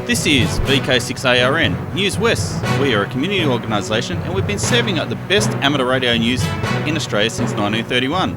This is VK6ARN, Newswest. We are a community organisation and we've been serving up the best amateur radio news in Australia since 1931.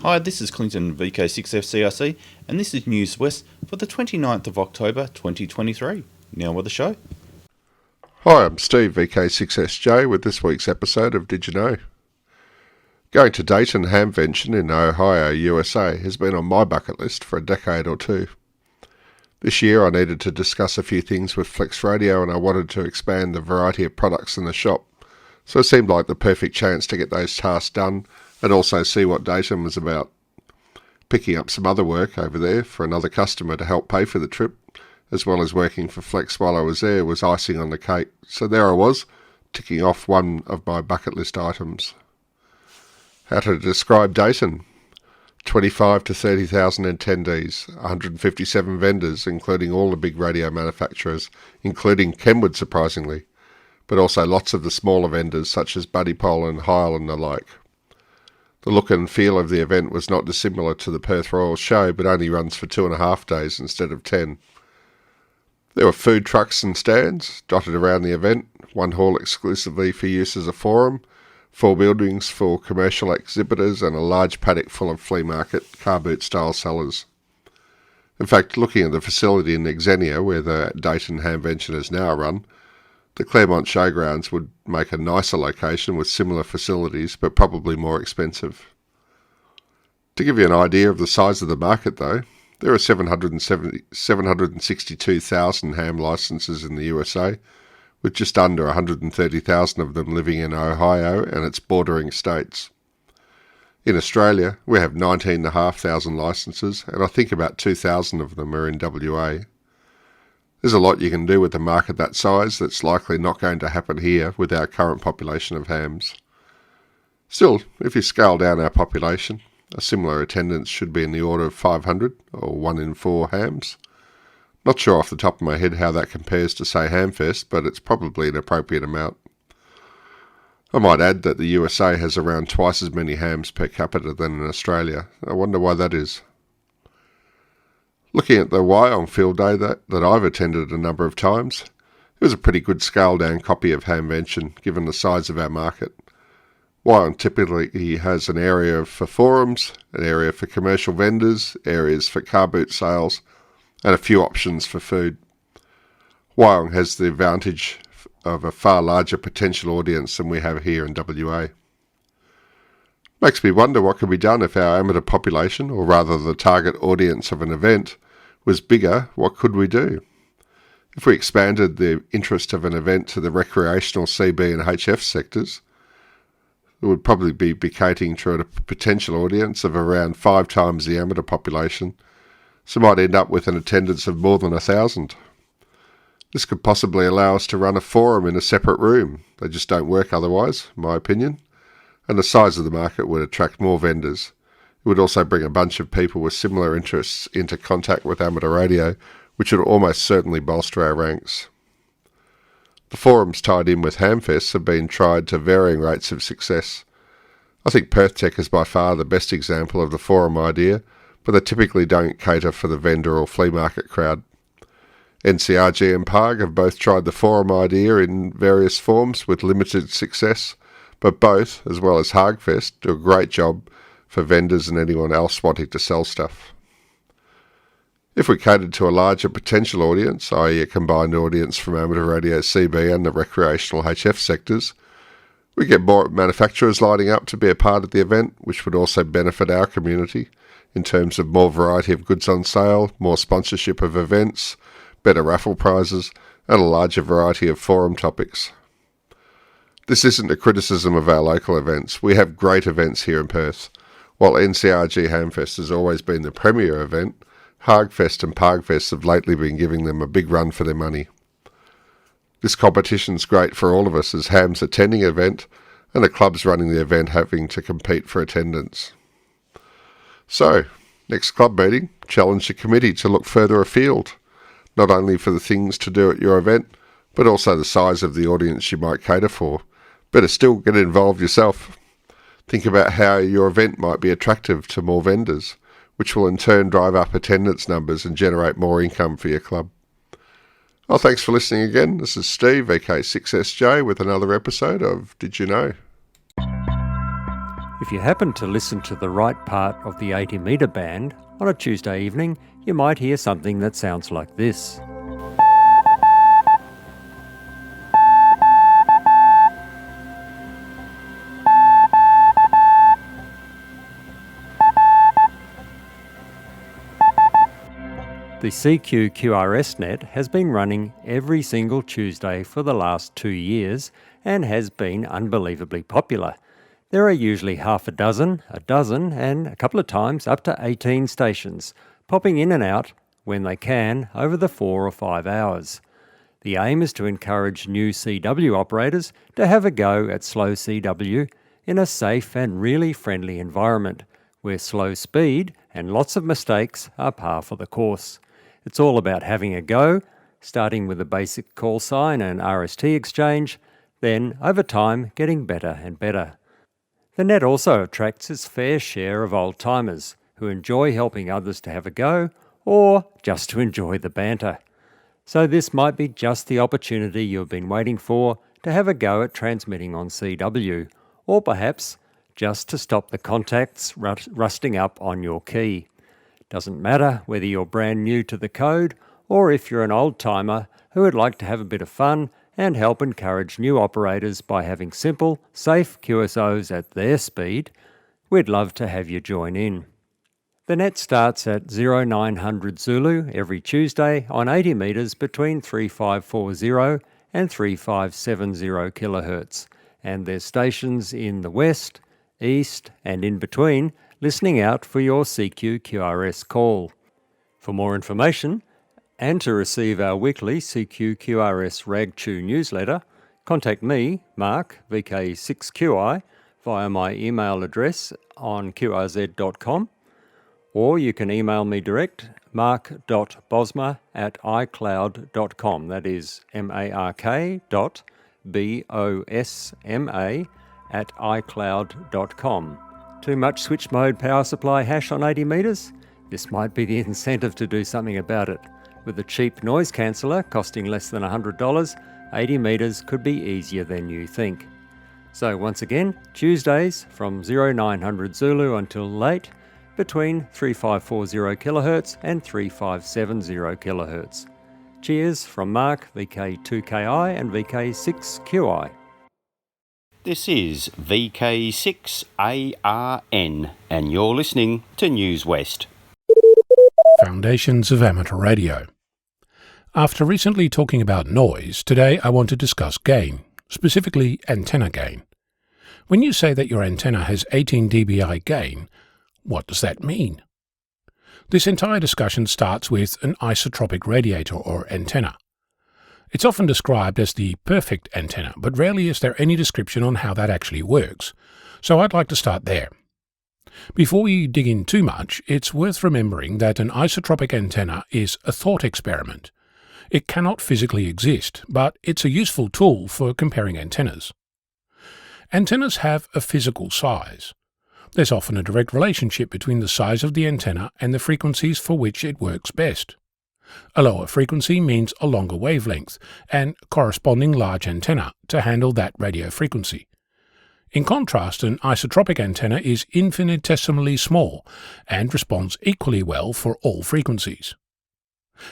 Hi, this is Clinton VK6FCRC and this is Newswest for the 29th of October 2023. Now with the show. Hi, I'm Steve VK6SJ with this week's episode of Did You Know? Going to Dayton Hamvention in Ohio, USA has been on my bucket list for a decade or two. This year I needed to discuss a few things with Flex Radio and I wanted to expand the variety of products in the shop, so it seemed like the perfect chance to get those tasks done and also see what Dayton was about. Picking up some other work over there for another customer to help pay for the trip, as well as working for Flex while I was there, was icing on the cake. So there I was, ticking off one of my bucket list items. How to describe Dayton: 25 to 30,000 attendees, 157 vendors, including all the big radio manufacturers, including Kenwood surprisingly, but also lots of the smaller vendors such as Buddy Pole and Heil and the like. The look and feel of the event was not dissimilar to the Perth Royal Show, but only runs for 2.5 days instead of 10. There were food trucks and stands dotted around the event, one hall exclusively for use as a forum, 4 buildings for commercial exhibitors and a large paddock full of flea market car boot style sellers. In fact, looking at the facility in Xenia where the Dayton Hamvention is now run, the Claremont Showgrounds would make a nicer location with similar facilities but probably more expensive. To give you an idea of the size of the market though, there are 762,000 ham licenses in the USA, with just under 130,000 of them living in Ohio and its bordering states. In Australia, we have 19,500 licenses, and I think about 2,000 of them are in WA. There's a lot you can do with a market that size that's likely not going to happen here with our current population of hams. Still, if you scale down our population, a similar attendance should be in the order of 500, or 1 in 4 hams. Not sure off the top of my head how that compares to, say, Hamfest, but it's probably an appropriate amount. I might add that the USA has around twice as many hams per capita than in Australia. I wonder why that is. Looking at the Wyong Field Day that I've attended a number of times, it was a pretty good scaled-down copy of Hamvention, given the size of our market. Wyong typically has an area for forums, an area for commercial vendors, areas for car boot sales, and a few options for food. Wyong has the advantage of a far larger potential audience than we have here in WA. Makes me wonder what could be done if our amateur population, or rather the target audience of an event, was bigger. What could we do? If we expanded the interest of an event to the recreational CB and HF sectors, it would probably be catering to a potential audience of around 5 times the amateur population, so might end up with an attendance of more than 1,000. This could possibly allow us to run a forum in a separate room. They just don't work otherwise, in my opinion. And the size of the market would attract more vendors. It would also bring a bunch of people with similar interests into contact with amateur radio, which would almost certainly bolster our ranks. The forums tied in with Hamfests have been tried to varying rates of success. I think Perth Tech is by far the best example of the forum idea, but they typically don't cater for the vendor or flea market crowd. NCRG and PARG have both tried the forum idea in various forms with limited success, but both, as well as Hagfest, do a great job for vendors and anyone else wanting to sell stuff. If we catered to a larger potential audience, i.e. a combined audience from amateur radio CB and the recreational HF sectors, we get more manufacturers lining up to be a part of the event, which would also benefit our community in terms of more variety of goods on sale, more sponsorship of events, better raffle prizes, and a larger variety of forum topics. This isn't a criticism of our local events. We have great events here in Perth. While NCRG Hamfest has always been the premier event, Hagfest and Pargfest have lately been giving them a big run for their money. This competition's great for all of us as hams attending an event and the clubs running the event having to compete for attendance. So, next club meeting, challenge the committee to look further afield, not only for the things to do at your event, but also the size of the audience you might cater for. Better still, get involved yourself. Think about how your event might be attractive to more vendors, which will in turn drive up attendance numbers and generate more income for your club. Well, thanks for listening again. This is Steve, VK6SJ, with another episode of Did You Know? If you happen to listen to the right part of the 80-metre band on a Tuesday evening, you might hear something that sounds like this. The CQ QRS net has been running every single Tuesday for the last 2 years and has been unbelievably popular. There are usually half a dozen, and a couple of times up to 18 stations, popping in and out when they can over the 4 or 5 hours. The aim is to encourage new CW operators to have a go at slow CW in a safe and really friendly environment, where slow speed and lots of mistakes are par for the course. It's all about having a go, starting with a basic call sign and RST exchange, then over time getting better and better. The net also attracts its fair share of old-timers who enjoy helping others to have a go or just to enjoy the banter. So this might be just the opportunity you've been waiting for to have a go at transmitting on CW, or perhaps just to stop the contacts rusting up on your key. Doesn't matter whether you're brand new to the code or if you're an old-timer who would like to have a bit of fun and help encourage new operators by having simple, safe QSOs at their speed, we'd love to have you join in. The net starts at 0900 Zulu every Tuesday on 80 metres between 3540 and 3570 kHz, and there's stations in the west, east and in between listening out for your CQ QRS call. For more information and to receive our weekly CQ QRS RagTune newsletter, contact me, Mark, VK6QI, via my email address on qrz.com, or you can email me direct, mark.bosma@icloud.com. That is mark.bosma@icloud.com. Too much switch mode power supply hash on 80 metres? This might be the incentive to do something about it. With a cheap noise canceller costing less than $100, 80 metres could be easier than you think. So once again, Tuesdays from 0900 Zulu until late, between 3540 kHz and 3570 kHz. Cheers from Mark, VK2KI and VK6QI. This is VK6ARN, and you're listening to Newswest. Foundations of Amateur Radio. After recently talking about noise, today I want to discuss gain, specifically antenna gain. When you say that your antenna has 18 dBi gain, what does that mean? This entire discussion starts with an isotropic radiator or antenna. It's often described as the perfect antenna, but rarely is there any description on how that actually works, so I'd like to start there. Before we dig in too much, it's worth remembering that an isotropic antenna is a thought experiment. It cannot physically exist, but it's a useful tool for comparing antennas. Antennas have a physical size. There's often a direct relationship between the size of the antenna and the frequencies for which it works best. A lower frequency means a longer wavelength and corresponding large antenna to handle that radio frequency. In contrast, an isotropic antenna is infinitesimally small and responds equally well for all frequencies.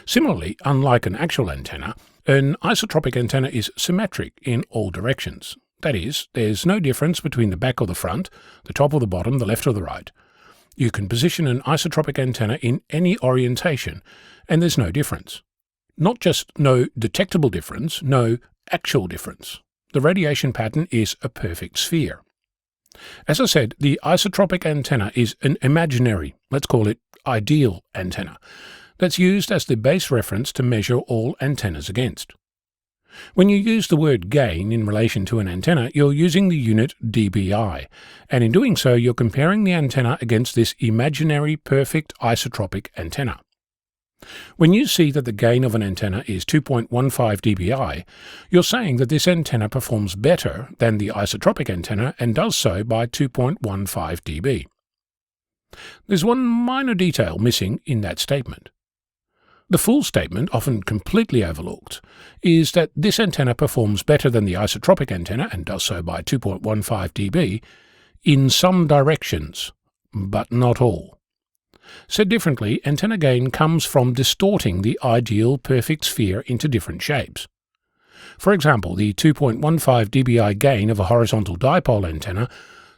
Similarly, unlike an actual antenna, an isotropic antenna is symmetric in all directions. That is, there's no difference between the back or the front, the top or the bottom, the left or the right. You can position an isotropic antenna in any orientation, and there's no difference. Not just no detectable difference, no actual difference. The radiation pattern is a perfect sphere. As I said, the isotropic antenna is an imaginary, let's call it ideal antenna, that's used as the base reference to measure all antennas against. When you use the word gain in relation to an antenna, you're using the unit dBi, and in doing so you're comparing the antenna against this imaginary perfect isotropic antenna. When you see that the gain of an antenna is 2.15 dBi, you're saying that this antenna performs better than the isotropic antenna and does so by 2.15 dB. There's one minor detail missing in that statement. The full statement, often completely overlooked, is that this antenna performs better than the isotropic antenna and does so by 2.15 dB in some directions, but not all. Said differently, antenna gain comes from distorting the ideal perfect sphere into different shapes. For example, the 2.15 dBi gain of a horizontal dipole antenna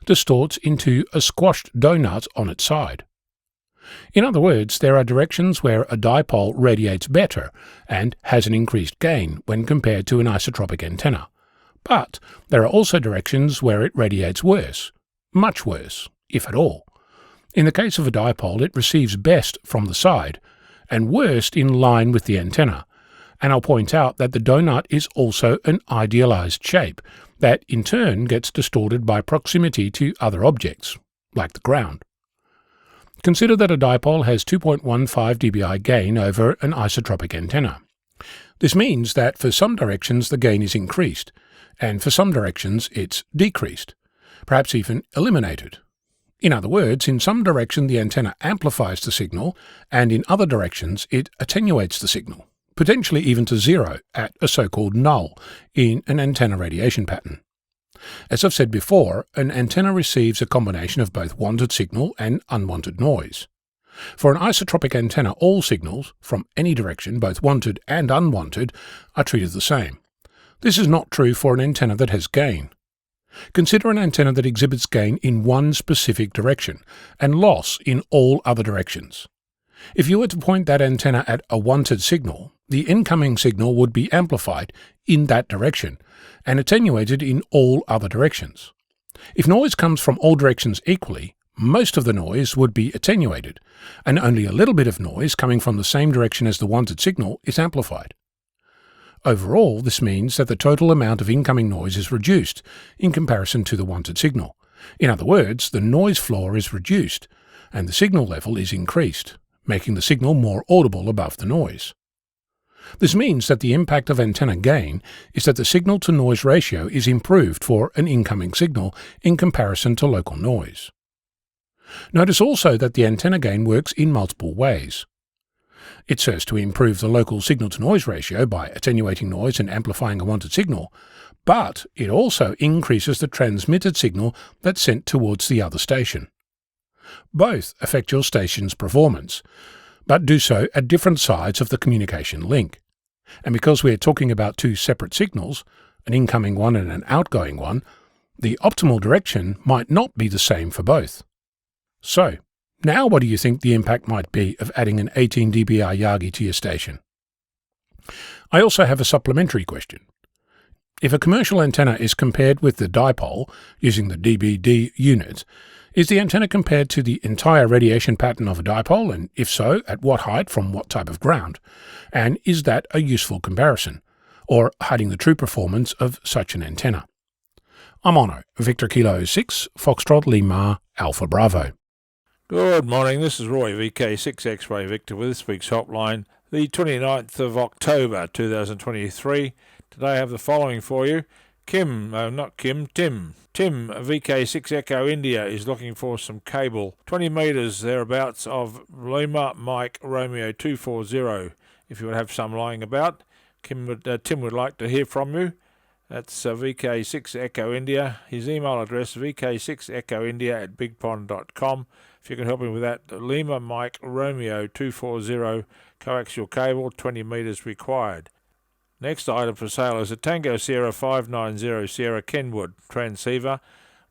distorts into a squashed donut on its side. In other words, there are directions where a dipole radiates better and has an increased gain when compared to an isotropic antenna. But there are also directions where it radiates worse, much worse, if at all. In the case of a dipole, it receives best from the side, and worst in line with the antenna. And I'll point out that the donut is also an idealized shape, that in turn gets distorted by proximity to other objects, like the ground. Consider that a dipole has 2.15 dBi gain over an isotropic antenna. This means that for some directions the gain is increased, and for some directions it's decreased, perhaps even eliminated. In other words, in some direction the antenna amplifies the signal, and in other directions it attenuates the signal, potentially even to zero at a so-called null in an antenna radiation pattern. As I've said before, an antenna receives a combination of both wanted signal and unwanted noise. For an isotropic antenna, all signals, from any direction, both wanted and unwanted, are treated the same. This is not true for an antenna that has gain. Consider an antenna that exhibits gain in one specific direction and loss in all other directions. If you were to point that antenna at a wanted signal, the incoming signal would be amplified in that direction and attenuated in all other directions. If noise comes from all directions equally, most of the noise would be attenuated, and only a little bit of noise coming from the same direction as the wanted signal is amplified. Overall, this means that the total amount of incoming noise is reduced in comparison to the wanted signal. In other words, the noise floor is reduced and the signal level is increased, making the signal more audible above the noise. This means that the impact of antenna gain is that the signal-to-noise ratio is improved for an incoming signal in comparison to local noise. Notice also that the antenna gain works in multiple ways. It serves to improve the local signal-to-noise ratio by attenuating noise and amplifying a wanted signal, but it also increases the transmitted signal that's sent towards the other station. Both affect your station's performance, but do so at different sides of the communication link. And because we are talking about two separate signals, an incoming one and an outgoing one, the optimal direction might not be the same for both. So, now what do you think the impact might be of adding an 18 dBi Yagi to your station? I also have a supplementary question. If a commercial antenna is compared with the dipole using the dBd unit, is the antenna compared to the entire radiation pattern of a dipole, and if so, at what height from what type of ground? And is that a useful comparison, or hiding the true performance of such an antenna? I'm Ono, Victor Kilo 6, Foxtrot Lima, Alpha Bravo. Good morning, this is Roy, VK6 X-Ray Victor, with this week's hotline, the 29th of October 2023. Today I have the following for you. Tim, VK6 Echo India is looking for some cable, 20 metres thereabouts of Lima Mike Romeo 240. If you would have some lying about, Tim would like to hear from you. That's VK6 Echo India. His email address vk6echoindia@bigpond.com. If you can help him with that, Lima Mike Romeo 240 coaxial cable, 20 metres required. Next item for sale is a Tango Sierra 590 Sierra Kenwood transceiver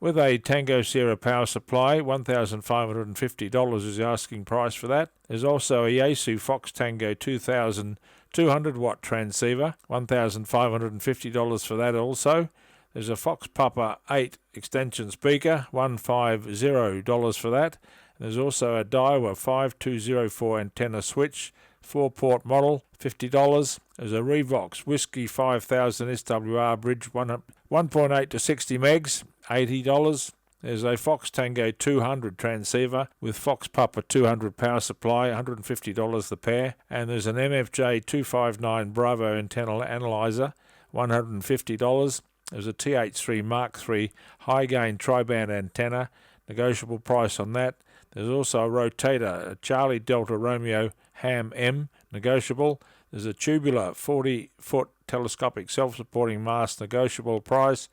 with a Tango Sierra power supply. $1,550 is the asking price for that. There's also a Yaesu Fox Tango 2000 200-watt transceiver, $1,550 for that also. There's a Fox Papa 8 extension speaker, $150 for that. And there's also a Daiwa 5204 antenna switch, 4-port model, $50. There's a Revox Whiskey 5000 SWR bridge, 1.8 to 60 megs, $80. There's a Fox Tango 200 transceiver with Fox Papa 200 power supply, $150 the pair. And there's an MFJ 259 Bravo antenna analyzer, $150. There's a TH3 Mark III high-gain tri-band antenna, negotiable price on that. There's also a rotator, a Charlie Delta Romeo Ham M, negotiable. There's a tubular 40-foot telescopic self-supporting mast, negotiable price.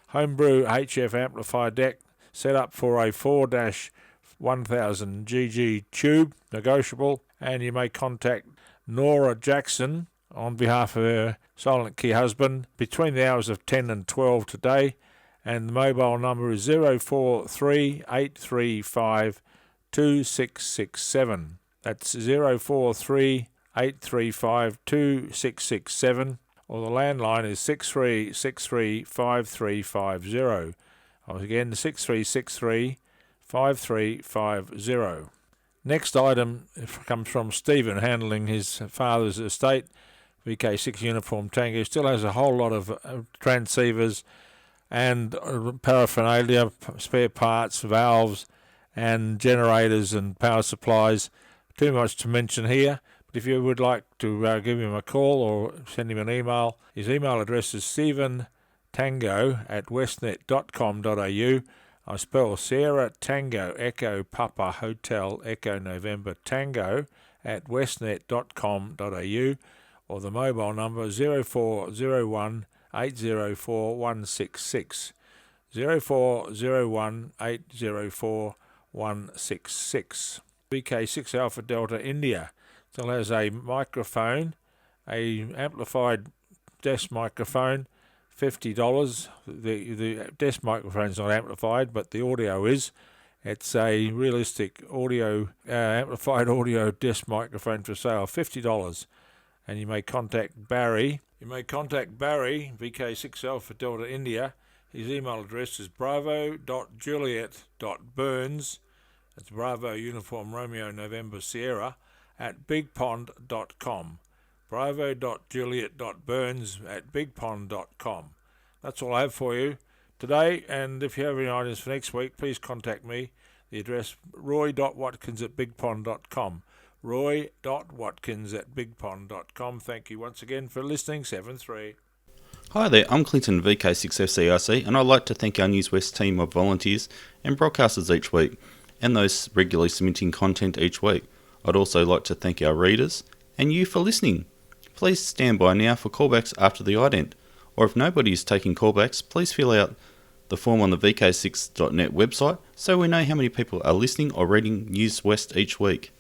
Homebrew HF amplifier deck, set up for a 4-1000 GG tube, negotiable. And you may contact Nora Jackson on behalf of her Silent Key husband between the hours of 10 and 12 today. And the mobile number is 043 835 2667. That's 043 835 2667, or the landline is 6363 5350. Again, 6363 5350. Next item comes from Stephen, handling his father's estate, VK6 Uniform Tango. Still has a whole lot of transceivers and paraphernalia, spare parts, valves, and generators and power supplies. Too much to mention here, but if you would like to give him a call or send him an email, his email address is stephentango@westnet.com.au. I spell Sierra Tango Echo Papa Hotel Echo November Tango @westnet.com.au, or the mobile number 0401 804 166. 0401 804 166. VK6 Alpha Delta India still has a microphone, a amplified desk microphone, $50. The desk microphone's not amplified, but the audio is. It's a realistic audio, amplified audio desk microphone for sale, $50. And you may contact Barry. VK6 Alpha Delta India. His email address is bravo.juliet.burns, that's Bravo Uniform Romeo November Sierra, @bigpond.com. bravo.juliet.burns@bigpond.com. That's all I have for you today, and if you have any ideas for next week, please contact me. The address roy.watkins@bigpond.com. roy.watkins@bigpond.com. Thank you once again for listening. 7-3. Hi there, I'm Clinton, VK6FCRC, and I'd like to thank our Newswest team of volunteers and broadcasters each week, and those regularly submitting content each week. I'd also like to thank our readers and you for listening. Please stand by now for callbacks after the ident, or if nobody is taking callbacks, please fill out the form on the VK6.net website so we know how many people are listening or reading Newswest each week.